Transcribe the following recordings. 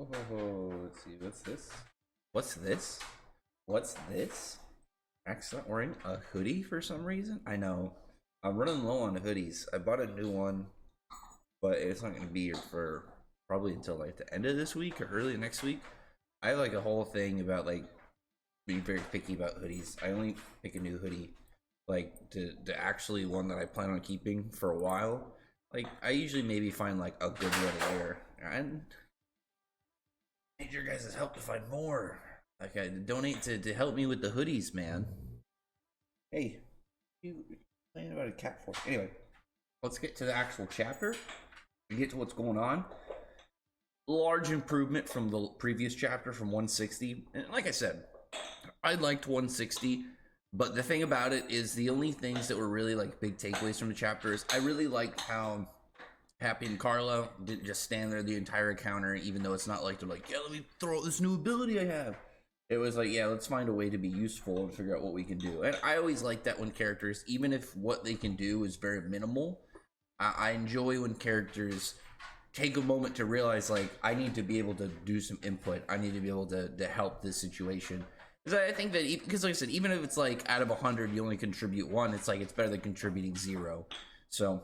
Oh, let's see. What's this? What's this? What's this? Max not wearing a hoodie for some reason. I know. I'm running low on hoodies. I bought a new one, but it's not going to be here for probably until like the end of this week or early next week. I have like a whole thing about like being very picky about hoodies. I only pick a new hoodie like to actually one that I plan on keeping for a while. Like I usually maybe find like a good one to wear, and need your guys' help to find more. Like I donate to help me with the hoodies, man. Hey, you playing about a cat for? Anyway, let's get to the actual chapter and get to what's going on. Large improvement from the previous chapter from 160. And like I said, I liked 160, but the thing about it is the only things that were really like big takeaways from the chapter is I really liked how Happy and Carla didn't just stand there the entire encounter, even though it's not like they're like, yeah, let me throw out this new ability I have. It was like, yeah, let's find a way to be useful and figure out what we can do. And I always like that when characters, even if what they can do is very minimal, I enjoy when characters take a moment to realize, like, I need to be able to do some input. I need to be able to help this situation. Because I think that, because like I said, even if it's like out of 100, you only contribute 1, it's like it's better than contributing 0. So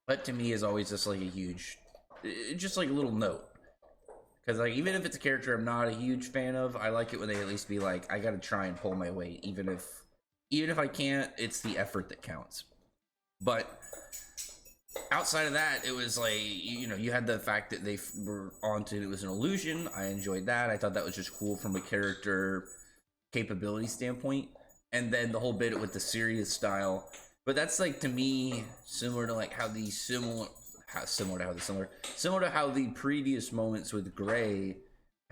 that to me is always just like a huge, just like a little note. Because like even if it's a character I'm not a huge fan of, I like it when they at least be like, I gotta try and pull my weight, even if I can't, it's the effort that counts. But outside of that, it was like, you know, you had the fact that they were onto it was an illusion. I enjoyed that. I thought that was just cool from a character capability standpoint. And then the whole bit with the serious style. But that's like to me similar to like how the similar to how the previous moments with Gray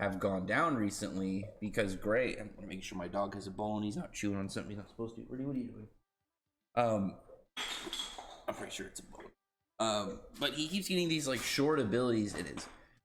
have gone down recently, because Gray, I'm gonna make sure my dog has a bone, he's not chewing on something he's not supposed to. What are you doing? I'm pretty sure it's a bone. But he keeps getting these like short abilities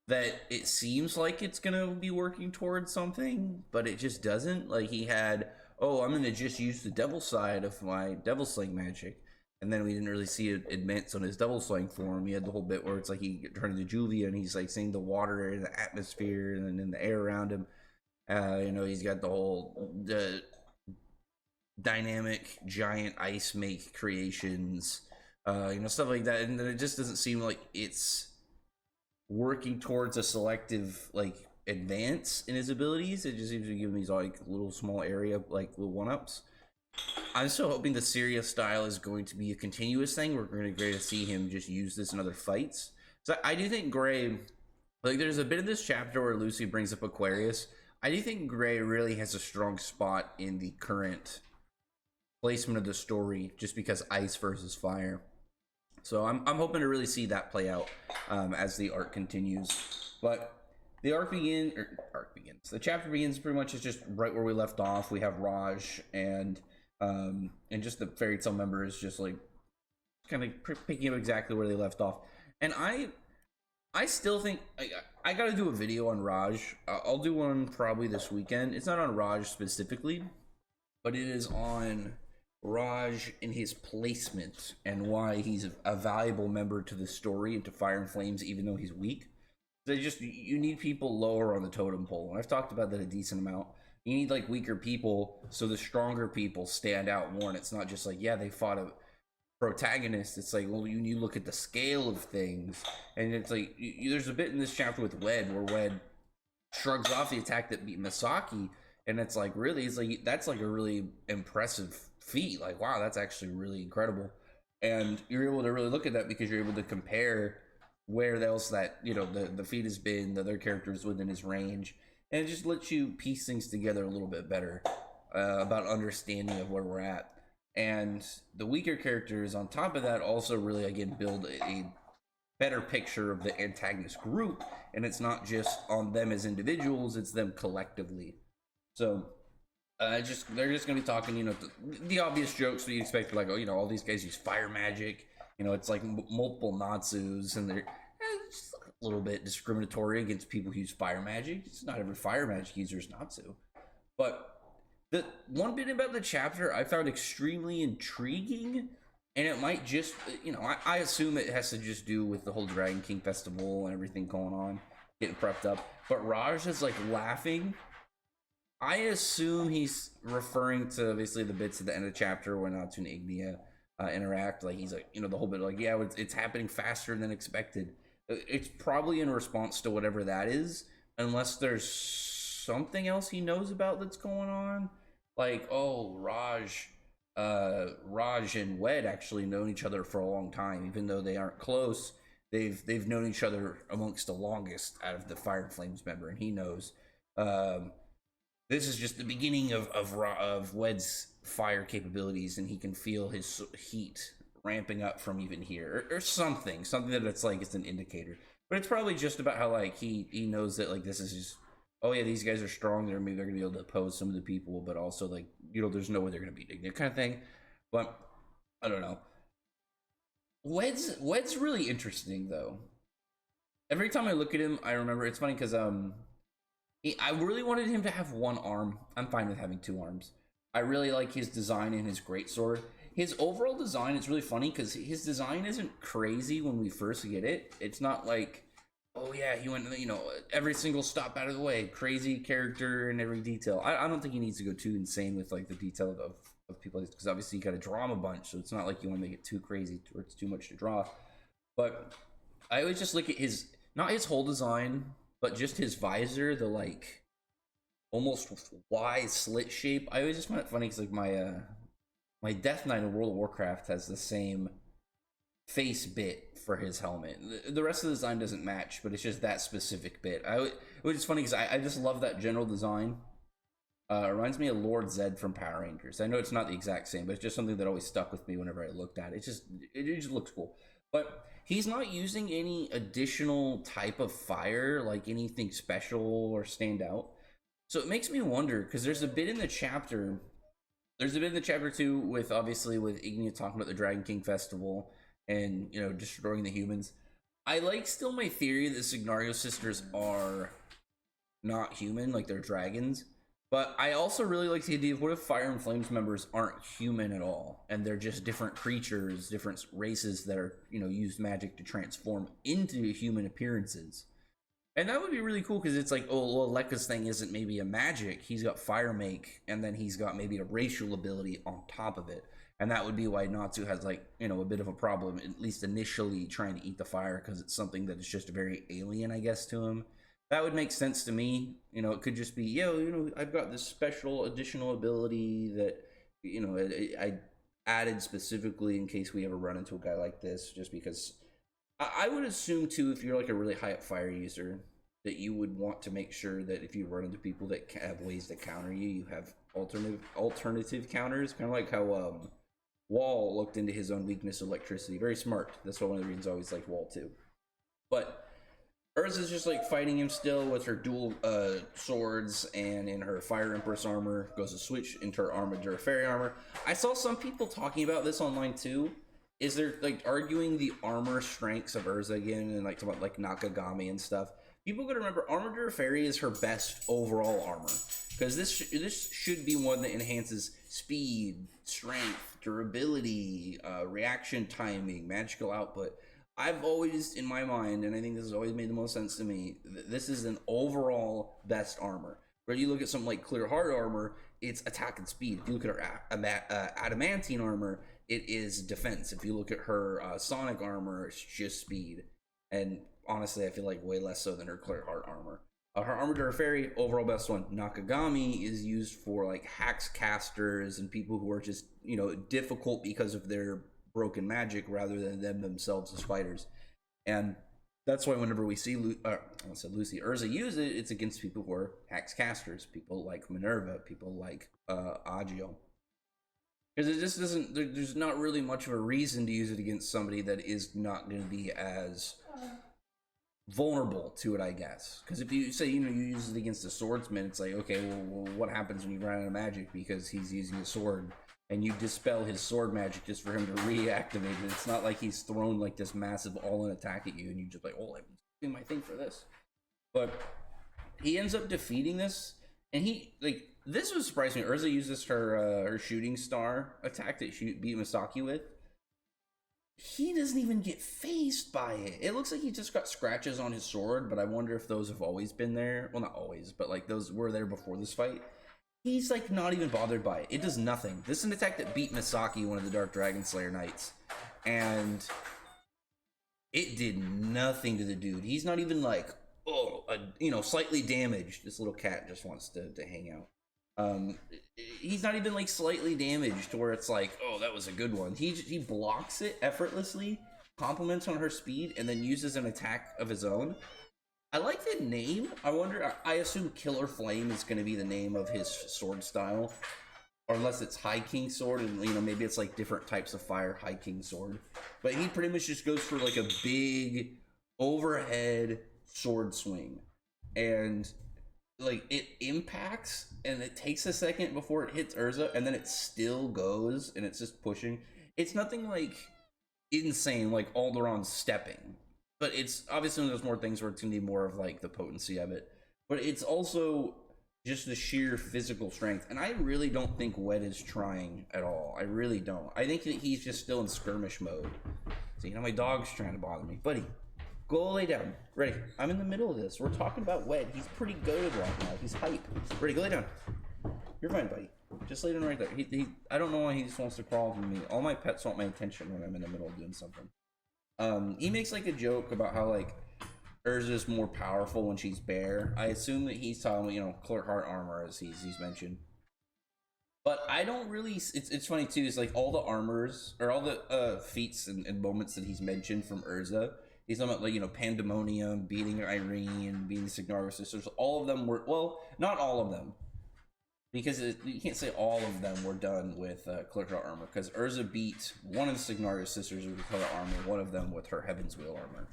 that it seems like it's gonna be working towards something, but it just doesn't. Like he had, oh, I'm gonna just use the devil side of my devil sling magic. And then we didn't really see it advance on his double slaying form. He had the whole bit where it's like he turned into Julia and he's like seeing the water in the atmosphere and then in the air around him. You know, he's got the dynamic giant ice make creations, you know, stuff like that. And then it just doesn't seem like it's working towards a selective like advance in his abilities. It just seems to be giving these like little small area like little one-ups. I'm still hoping the serious style is going to be a continuous thing. We're going to see him just use this in other fights. So I do think Gray, like there's a bit of this chapter where Lucy brings up Aquarius. I do think Gray really has a strong spot in the current placement of the story, just because ice versus fire. So I'm hoping to really see that play out as the arc continues. But the the chapter begins pretty much is just right where we left off. We have Raj and just the fairy tale members just like kind of picking up exactly where they left off. And I still think I gotta do a video on Raj. I'll do one probably this weekend. It's not on Raj specifically, but it is on Raj and his placement and why he's a valuable member to the story and to Fire and Flames, even though he's weak. You need people lower on the totem pole, and I've talked about that a decent amount. You need like weaker people so the stronger people stand out more, and it's not just like, yeah, they fought a protagonist. It's like, well, you look at the scale of things, and it's like there's a bit in this chapter with Wed where Wed shrugs off the attack that beat Misaki, and it's like, really, it's like that's like a really impressive feat. Like, wow, that's actually really incredible. And you're able to really look at that because you're able to compare where else that, you know, the feat has been, the other characters within his range, and it just lets you piece things together a little bit better about understanding of where we're at. And the weaker characters on top of that also really again build a better picture of the antagonist group, and it's not just on them as individuals, it's them collectively. So they're just gonna be talking, you know, the obvious jokes that you expect, like, oh, you know, all these guys use fire magic. You know, it's like multiple Natsus, and they're just a little bit discriminatory against people who use fire magic. It's not every fire magic user is Natsu. But the one bit about the chapter I found extremely intriguing, and it might just, you know, I assume it has to just do with the whole Dragon King festival and everything going on. getting prepped up. But Raj is like laughing. I assume he's referring to basically the bits at the end of the chapter when Natsu and Ignia interact. Like he's like, the whole bit like, yeah, it's happening faster than expected. It's probably in response to whatever that is, unless there's something else he knows about that's going on. Like, oh, Raj and Wed actually known each other for a long time, even though they aren't close. They've known each other amongst the longest out of the Fire and Flames member, and he knows. Um, this is just the beginning of Wed's fire capabilities, and he can feel his heat ramping up from even here, or something that it's like it's an indicator. But it's probably just about how like he knows that like this is just, oh yeah, these guys are strong. Maybe they're gonna be able to oppose some of the people, but also like there's no way they're gonna beat Ignia kind of thing. But I don't know. Wed's really interesting though. Every time I look at him, I remember it's funny because I really wanted him to have one arm. I'm fine with having two arms. I really like his design and his greatsword. His overall design is really funny because his design isn't crazy when we first get it. It's not like, oh yeah, he went, every single stop out of the way, crazy character in every detail. I don't think he needs to go too insane with like the detail of people, because obviously you got to draw him a bunch, so it's not like you want to make it too crazy or it's too much to draw. But I always just look at not his whole design, but just his visor, the like almost Y slit shape. I always just find it funny because like my Death Knight in World of Warcraft has the same face bit for his helmet. The rest of the design doesn't match, but it's just that specific bit. It was just funny because I just love that general design. It reminds me of Lord Zed from Power Rangers. I know it's not the exact same, but it's just something that always stuck with me whenever I looked at it. It just looks cool. But he's not using any additional type of fire, like anything special or stand out. So it makes me wonder, because there's a bit in the chapter. There's a bit in the chapter 2 with Ignia talking about the Dragon King Festival and destroying the humans. I like still my theory that Signario sisters are not human, like they're dragons. But I also really like the idea of what if Fire and Flames members aren't human at all, and they're just different creatures, different races that are use magic to transform into human appearances. And that would be really cool because it's like, oh, well, Lekka's thing isn't maybe a magic. He's got fire make, and then he's got maybe a racial ability on top of it. And that would be why Natsu has like, a bit of a problem, at least initially trying to eat the fire, because it's something that is just very alien, I guess, to him. That would make sense to me. It could just be, I've got this special additional ability that, I added specifically in case we ever run into a guy like this, just because I would assume too, if you're like a really high up fire user, that you would want to make sure that if you run into people that have ways to counter you, you have alternative counters, kind of like how Wall looked into his own weakness, electricity. Very smart. That's one of the reasons I always liked Wall too. But Urza's just like fighting him still with her dual swords, and in her Fire Empress armor, goes to switch into her Armadura Fairy armor. I saw some people talking about this online too. Is there like arguing the armor strengths of Urza again, and like talking about like Nakagami and stuff? People gotta remember, Armadura Fairy is her best overall armor, because this should be one that enhances speed, strength, durability, reaction timing, magical output. I've always, in my mind, and I think this has always made the most sense to me, this is an overall best armor. Where you look at something like Clear Heart armor, it's attack and speed. If you look at her Adamantine armor, it is defense. If you look at her Sonic armor, it's just speed. And honestly, I feel like way less so than her Clear Heart armor. Her Armadura Fairy, overall best one. Nakagami is used for like hacks casters and people who are just, difficult because of their broken magic rather than them themselves as fighters. And that's why whenever we see Urza use it, it's against people who are hacks casters, people like Minerva, people like Agio. Because it just doesn't, there's not really much of a reason to use it against somebody that is not going to be as vulnerable to it, I guess. Because if you say, you use it against a swordsman, it's like, okay, well, what happens when you run out of magic because he's using a sword? And you dispel his sword magic just for him to reactivate it. It's not like he's thrown like this massive all-in attack at you and you just like, oh, I'm doing my thing for this. But he ends up defeating this, and this was surprising. Urza uses her shooting star attack that she beat Misaki with. he doesn't even get phased by it. It looks like he just got scratches on his sword, but I wonder if those have always been there. Well, not always, but like those were there before this fight. He's like not even bothered by it. It does nothing. This is an attack that beat Misaki, one of the Dark Dragon Slayer knights, and it did nothing to the dude. He's not even like, oh, slightly damaged. This little cat just wants to hang out. He's not even like slightly damaged to where it's like, oh, that was a good one. He blocks it effortlessly, compliments on her speed, and then uses an attack of his own. I like the name. I wonder, I assume Killer Flame is going to be the name of his sword style, or unless it's High King Sword, and maybe it's like different types of fire High King Sword. But he pretty much just goes for like a big overhead sword swing, and like it impacts, and it takes a second before it hits Urza, and then it still goes, and it's just pushing. It's nothing like insane like Alderaan stepping, but it's obviously there's more things where it's gonna be more of like the potency of it, but it's also just the sheer physical strength. And I really don't think Wed is trying at all. I really don't. I think that he's just still in skirmish mode. So my dog's trying to bother me. Buddy, go lay down. Ready? I'm in the middle of this. We're talking about Wed. He's pretty good right now. He's hype. Ready? Go lay down. You're fine, buddy. Just lay down right there. I don't know why he just wants to crawl from me. All my pets want my attention when I'm in the middle of doing something. He makes like a joke about how like Urza's more powerful when she's bare. I assume that he's talking, Clerk Heart armor, as he's mentioned. But I don't really. It's funny too. Is like all the armors or all the feats and moments that he's mentioned from Urza. He's talking about like Pandemonium, beating Irene, beating the Signario sisters. All of them were, well, not all of them, because you can't say all of them were done with Clerk Heart armor, because Urza beat one of the Signario sisters with Clerk Heart armor, one of them with her Heaven's Wheel armor.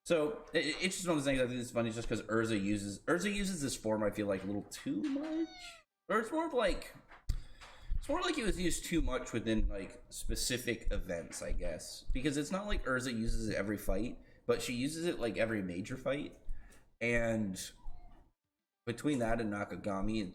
So it's just one of the things I think is funny, just because Urza uses this form, I feel like, a little too much, or it's more like it was used too much within like specific events, I guess, because it's not like Urza uses it every fight, but she uses it like every major fight, and between that and Nakagami,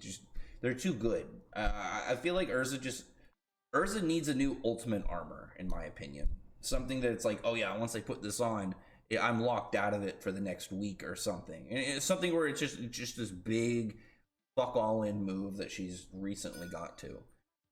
they're too good. I feel like Urza needs a new ultimate armor, in my opinion. Something that's like, oh yeah, once I put this on, I'm locked out of it for the next week or something. And it's something where it's just this big fuck all in move that she's recently got to.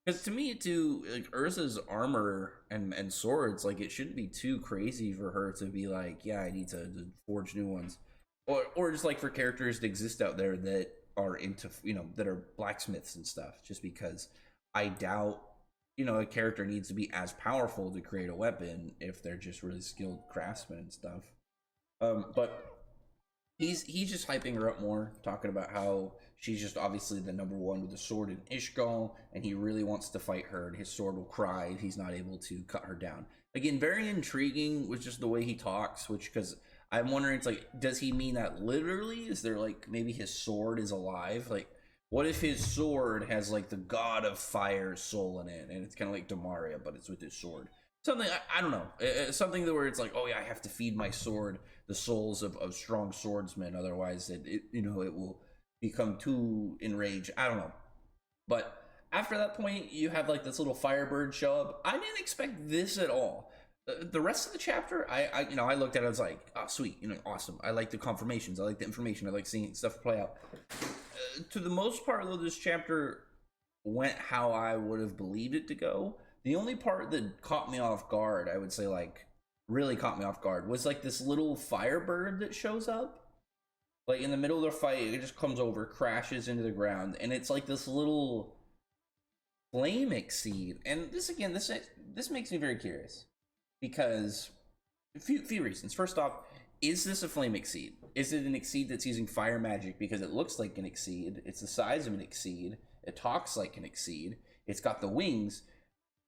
Because to me, like Urza's armor and swords, like it shouldn't be too crazy for her to be like, yeah, I need to forge new ones, or just like for characters to exist out there that are into that are blacksmiths and stuff. Just because I doubt a character needs to be as powerful to create a weapon if they're just really skilled craftsmen and stuff. But he's just hyping her up more, talking about how she's just obviously the number one with the sword in Ishgal, and he really wants to fight her, and his sword will cry if he's not able to cut her down. Again, very intriguing with just the way he talks, because I'm wondering, it's like, does he mean that literally? Is there like maybe his sword is alive? Like, what if his sword has like the god of fire's soul in it, and it's kind of like Demaria, but it's with his sword? Something, I don't know. Something where it's like, oh yeah, I have to feed my sword the souls of strong swordsmen, otherwise it will become too enraged. I don't know. But after that point, you have like this little firebird show up. I didn't expect this at all. The rest of the chapter, I looked at it, I was like, oh sweet, awesome. I like the confirmations, I like the information, I like seeing stuff play out. To the most part, though, this chapter went how I would have believed it to go. The only part that caught me off guard, I would say, like, really caught me off guard, was like this little firebird that shows up. Like in the middle of the fight, it just comes over, crashes into the ground, and it's like this little flame exceed. And this makes me very curious, because a few reasons. First off, is this a flame exceed? Is it an exceed that's using fire magic because it looks like an exceed? It's the size of an exceed. It talks like an exceed. It's got the wings.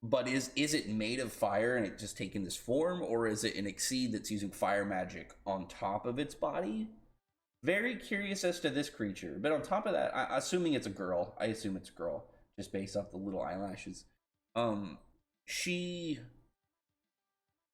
But is it made of fire and it just taken this form? Or is it an exceed that's using fire magic on top of its body? Very curious as to this creature. But on top of that, assuming it's a girl. I assume it's a girl, just based off the little eyelashes. She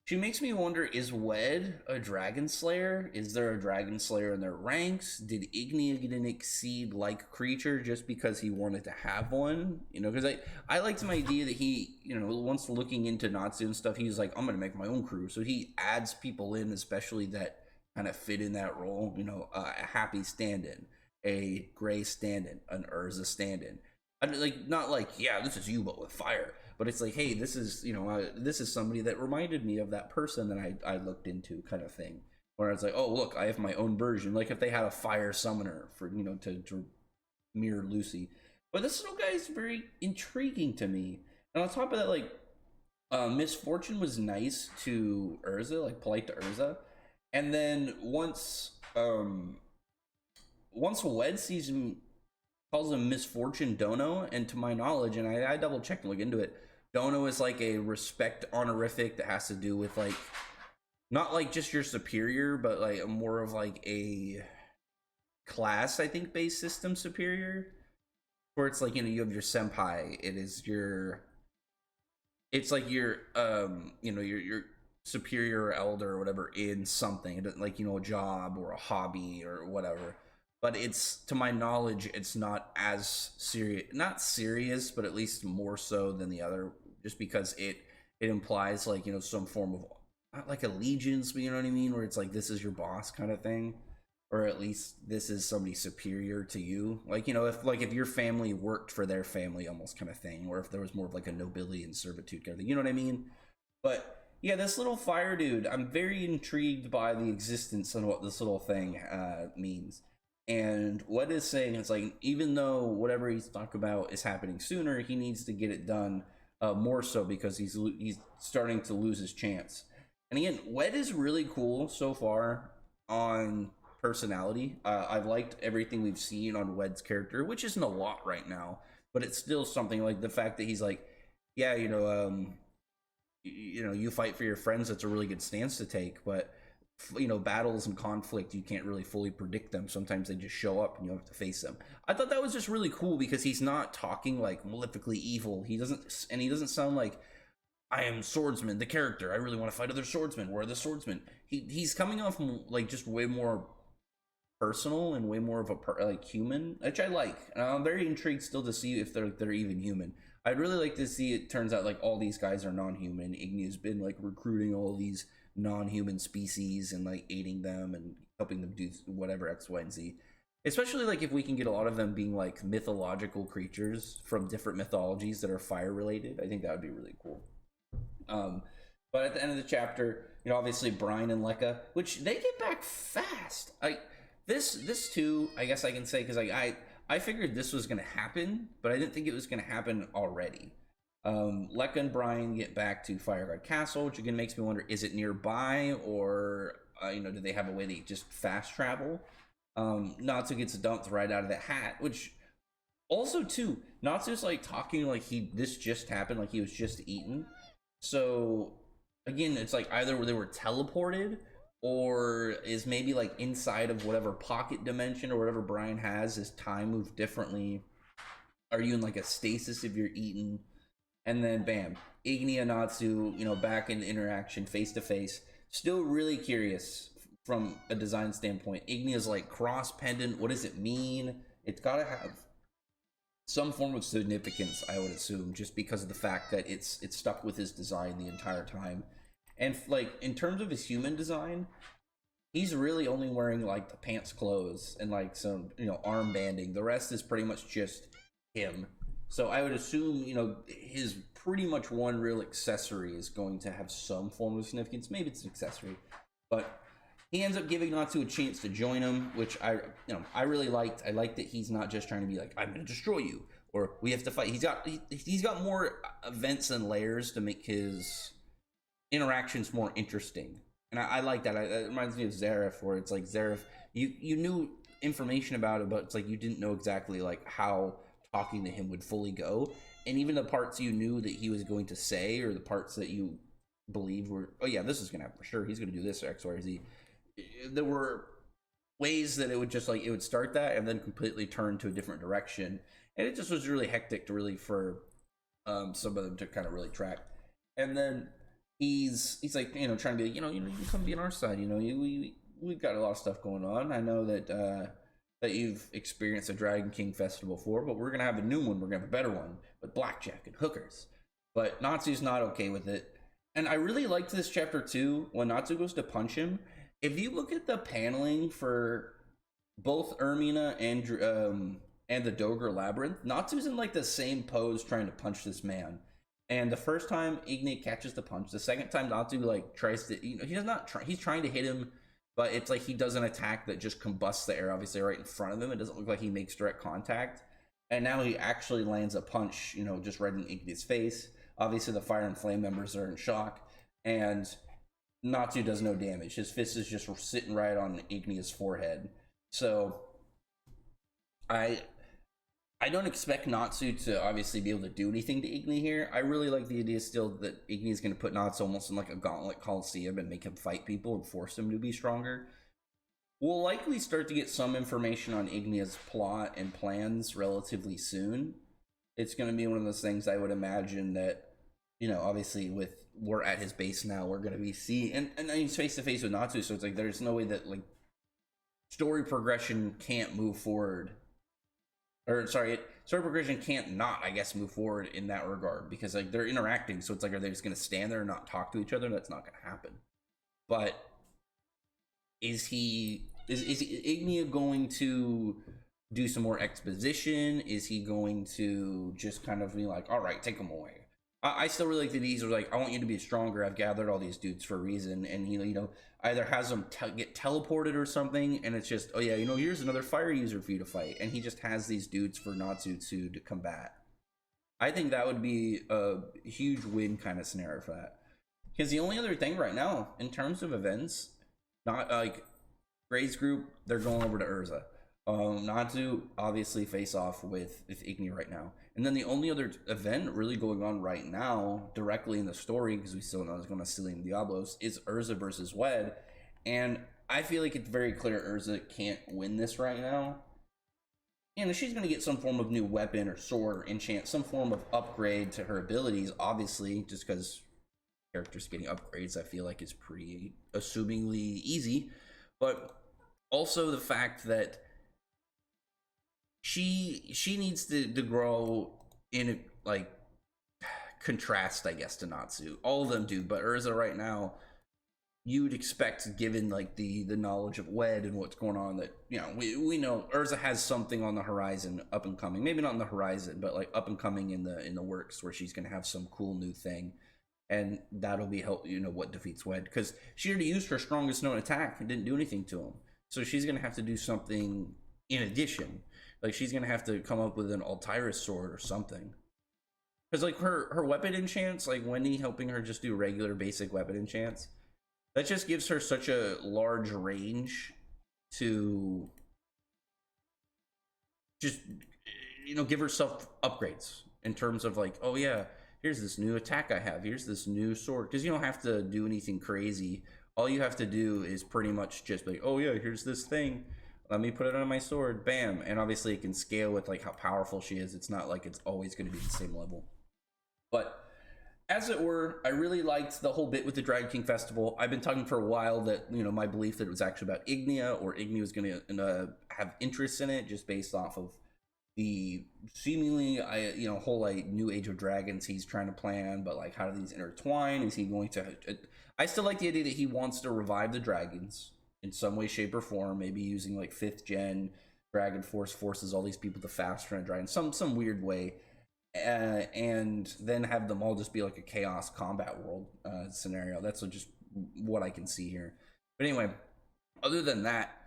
She makes me wonder, is Wed a dragon slayer? Is there a dragon slayer in their ranks? Did Ignia get an exceed like creature just because he wanted to have one? You know, because I liked my idea that he, you know, once looking into Natsu and stuff, he's like, I'm gonna make my own crew. So he adds people in, especially that kind of fit in that role. You know, a happy stand-in, a gray stand-in, an Urza stand-in. I mean, like, not like, yeah, this is you but with fire, but it's like, hey, this is, you know, this is somebody that reminded me of that person that I looked into, kind of thing. Where it's like, oh, look, I have my own version. Like if they had a fire summoner for, you know, to mirror Lucy. But this little guy is very intriguing to me. And on top of that, like, Misfortune was nice to Urza, like polite to Urza. And then once Wed sees him, calls him Misfortune Dono, and to my knowledge, and I double checked and look into it, Dono is like a respect honorific that has to do with like not like just your superior, but like more of like a class, I think, based system superior. Where it's like, you know, you have your senpai, it's like your you know, your superior or elder or whatever in something, like, you know, a job or a hobby or whatever. But it's, to my knowledge, it's not as serious, not serious, but at least more so than the other, just because it implies, like, you know, some form of, not like allegiance, but you know what I mean, where it's like, this is your boss kind of thing, or at least this is somebody superior to you, like, you know, if your family worked for their family, almost, kind of thing, or if there was more of like a nobility and servitude kind of thing, you know what I mean. But yeah, this little fire dude, I'm very intrigued by the existence and what this little thing means. And what is saying is like, even though whatever he's talking about is happening sooner, he needs to get it done more so, because he's starting to lose his chance. And again, Wed is really cool so far on personality. I've liked everything we've seen on Wed's character, which isn't a lot right now, but it's still something. Like the fact that he's like, yeah, you know, you fight for your friends. That's a really good stance to take, but you know, battles and conflict, you can't really fully predict them. Sometimes they just show up and you have to face them. I thought that was just really cool, because he's not talking like maleficently evil. He doesn't sound like, I am swordsman, the character, I really want to fight other swordsmen, where are the swordsmen. He's coming off like just way more personal and way more of a like human, which I like. And I'm very intrigued still to see if they're even human. I'd really like to see, it turns out like all these guys are non-human. Ignia's been like recruiting all these non-human species and like aiding them and helping them do whatever X, Y, and Z. Especially like if we can get a lot of them being like mythological creatures from different mythologies that are fire related, I think that would be really cool. But at the end of the chapter, you know, obviously Brian and Lekka, which they get back fast. This too, I guess I can say, because I figured this was gonna happen, but I didn't think it was gonna happen already. Lekka and Brian get back to Fireguard Castle, which again makes me wonder, is it nearby, or you know, do they have a way to just fast travel? Natsu gets dumped right out of the hat, which also too, Natsu's like talking like this just happened, like he was just eaten. So again, it's like either they were teleported, or is maybe like inside of whatever pocket dimension or whatever Brian has, is time moved differently? Are you in like a stasis if you're eaten? And then bam, Ignia and Natsu, you know, back in interaction face to face. Still really curious from a design standpoint. Ignia's like cross pendant, what does it mean? It's gotta have some form of significance, I would assume, just because of the fact that it's stuck with his design the entire time. And like in terms of his human design, he's really only wearing like the pants clothes and like some, you know, arm banding. The rest is pretty much just him. So I would assume, you know, his pretty much one real accessory is going to have some form of significance. Maybe it's an accessory, but he ends up giving Natsu a chance to join him, which I really liked. I liked that he's not just trying to be like, I'm going to destroy you, or we have to fight. He's got more events and layers to make his interactions more interesting, and I like that. It reminds me of Zareth, where it's like Zareth, you knew information about it, but it's like you didn't know exactly like how talking to him would fully go, and even the parts you knew that he was going to say, or the parts that you believed were, oh yeah, this is gonna happen for sure, he's gonna do this or X, Y, or Z. There were ways that it would just like, it would start that and then completely turn to a different direction, and it just was really hectic to really for some of them to kind of really track. And then he's like, trying to be like, you can come be on our side. We've got a lot of stuff going on. I know that you've experienced a Dragon King festival before, but we're gonna have a new one. We're gonna have a better one with blackjack and hookers. But Natsu's not okay with it. And I really liked this chapter too when Natsu goes to punch him. If you look at the paneling for both Ermina and the Dogre Labyrinth, Natsu's in like the same pose trying to punch this man. And the first time Ignia catches the punch, the second time Natsu like tries to, he does not try, he's trying to hit him, but it's like he does an attack that just combusts the air, obviously right in front of him. It doesn't look like he makes direct contact. And now he actually lands a punch, just right in Ignia's face. Obviously, the Fire and Flame members are in shock, and Natsu does no damage. His fist is just sitting right on Ignia's forehead. So, I don't expect Natsu to obviously be able to do anything to Ignia here. I really like the idea still that Ignia is going to put Natsu almost in like a gauntlet coliseum and make him fight people and force him to be stronger. We'll likely start to get some information on Ignia's plot and plans relatively soon. It's going to be one of those things I would imagine that, obviously we're at his base now, we're going to be seeing, and he's face to face with Natsu, so it's like there's no way that like story progression can't move forward, or sorry, story progression can't not, I guess, move forward in that regard, because like they're interacting, so it's like, are they just going to stand there and not talk to each other? That's not going to happen. But is Ignia going to do some more exposition? Is he going to just kind of be like, all right, take him away? I still really like that these are like, I want you to be stronger. I've gathered all these dudes for a reason. And he, either has them get teleported or something. And it's just, oh yeah, here's another fire user for you to fight. And he just has these dudes for Natsu to combat. I think that would be a huge win kind of scenario for that. Because the only other thing right now, in terms of events, not like Gray's group, they're going over to Urza. Natsu obviously face off with Ignia right now. And then the only other event really going on right now, directly in the story, because we still know it's going to Cillian Diablos, is Urza versus Wed. And I feel like it's very clear Urza can't win this right now. And she's going to get some form of new weapon or sword or enchant, some form of upgrade to her abilities, obviously, just because characters getting upgrades, I feel like, is pretty assumingly easy. But also the fact that she needs to grow in like contrast, I guess, to Natsu. All of them do, but Urza right now, you would expect, given like the knowledge of Wed and what's going on, that we know Urza has something on the horizon, up and coming. Maybe not on the horizon, but like up and coming in the works, where she's gonna have some cool new thing, and that'll be help what defeats Wed, because she already used her strongest known attack and didn't do anything to him. So she's gonna have to do something in addition. Like, she's gonna have to come up with an Altiris sword or something. Because like her weapon enchants, like Wendy helping her just do regular basic weapon enchants, that just gives her such a large range to just give herself upgrades in terms of like, oh yeah, here's this new attack I have, here's this new sword. Because you don't have to do anything crazy. All you have to do is pretty much just like, oh yeah, here's this thing, let me put it on my sword, bam. And obviously it can scale with like how powerful she is. It's not like it's always going to be the same level. But as it were, I really liked the whole bit with the Dragon King Festival. I've been talking for a while that, my belief that it was actually about Ignia, or Ignia was going to have interest in it, just based off of the seemingly, whole like new Age of Dragons he's trying to plan. But like, how do these intertwine? Is he going to... I still like the idea that he wants to revive the dragons in some way, shape, or form, maybe using like 5th gen Dragon Force forces all these people to fast run a dragon, some weird way, and then have them all just be like a chaos combat world scenario. That's just what I can see here. But anyway, other than that,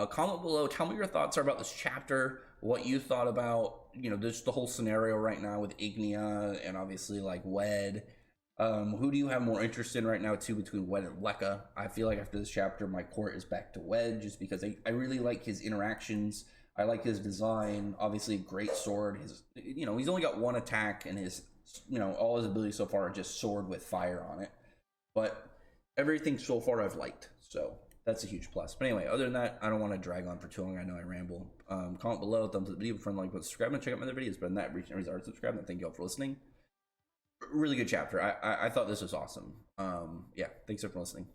comment below, tell me your thoughts are about this chapter, what you thought about, just the whole scenario right now with Ignia and obviously like Wed. Who do you have more interest in right now too, between Wed and Lekka? I feel like after this chapter, my court is back to Wed, just because I really like his interactions. I like his design. Obviously, great sword. His, he's only got one attack, and his, all his abilities so far are just sword with fire on it. But everything so far I've liked, so that's a huge plus. But anyway, other than that, I don't want to drag on for too long. I know I ramble. Comment below, thumbs up the video, friend, like, subscribe, and check out my other videos. But in that, reach and subscribe, and thank you all for listening. really good chapter. I thought this was awesome. Yeah, thanks for listening.